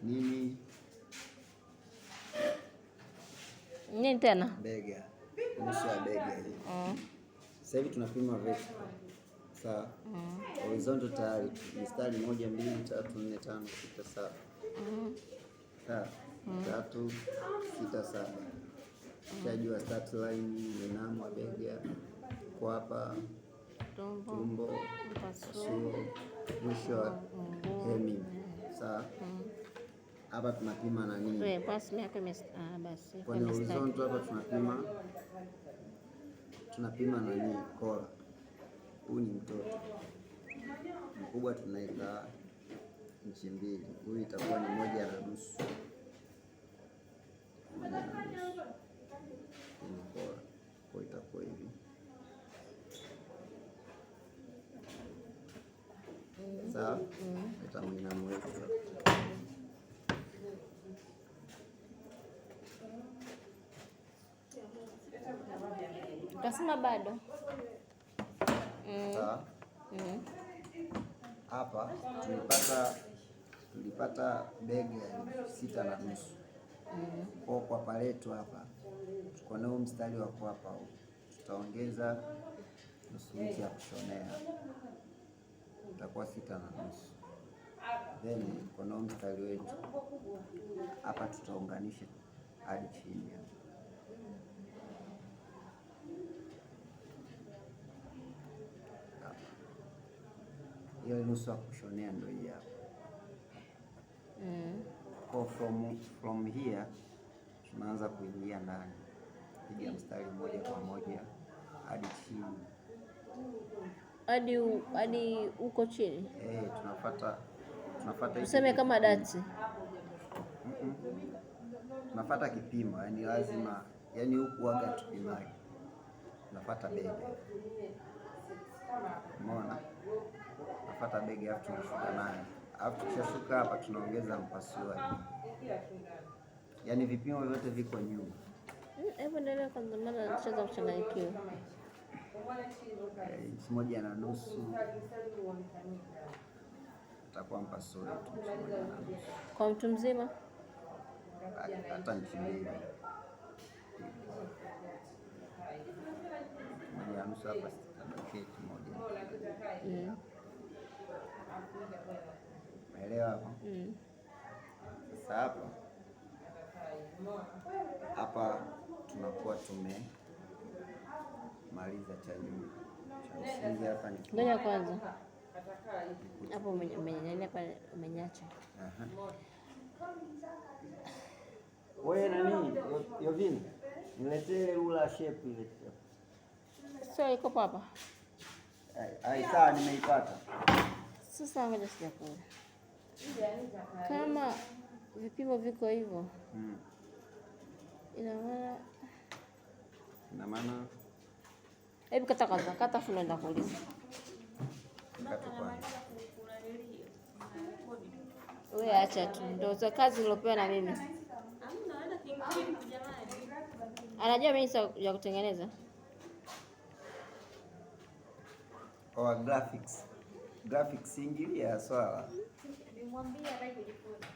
nini tena? Bega, nusu ya bega hii. Sasa hivi tunapima vertical. Sawa. Horizontal tayari mistari 1 2 3 4 5 6 7. Sawa. 3 6 7. Tutajua start line, mnamo bega kwa hapa tumbo, pasuo, mwisho hemi. Sawa. Hapa tunapima na nini? Basi basi. Kwa horizontal hapa tunapima na nini? Kora. Huyu ni mtoto mkubwa, tunaweka inchi 2. Huyu itakuwa ni 1.5. Kora kwa itakuwa hivi. Sawa. Itamwinamo wetu kasema bado. Sawa. Hapa tulipata bega 6.5. Kwa paleto hapa tuko nao mstari wa hapa, tutaongeza nusu inchi ya kushonea, itakuwa 6.5. Then tuko nao mstari wetu hapa, tutaunganisha hadi chini hiyo nusu ya kushonea ndio hii hapa. Kwa from here tunaanza kuingia ndani, piga mstari moja kwa moja hadi chini, hadi huko chini. Tunafuata tuseme kama dati. Tunafuata kipimo, yani lazima, yani huku waga tupimaje, tunafuata bega. Umeona? Tunafuata bega afu tunashuka naye. Afu tukishashuka hapa tunaongeza mpasuaji. Yaani vipimo vyote viko nyuma. Hebu endelea kwanza, maana nacheza kuchanganyikiwa. Inchi 1.5 itakuwa mpasuaji tu. Kwa mtu mzima hata inchi 2. 1.5 hapa staketi moja. Umeelewa hapo? Sasa hapa tunakuwa tumemaliza cha nyuma. Cha msingi hapa ni ngoja kwanza. Hapo umenyacha. Wewe nani? Yovini. Niletee rula shape ile. Sio iko hapa. Sawa, nimeipata. Sasa ngoja sijakula. Kama vipimo viko hivyo, ina maana hebu kata kwanza, kata afu naenda kuuliza. Wewe acha tu, ndio kazi nilopewa na mimi. Anajua mimi ya kutengeneza graphics ingilia swala. Nimwambie hataki kujifunza.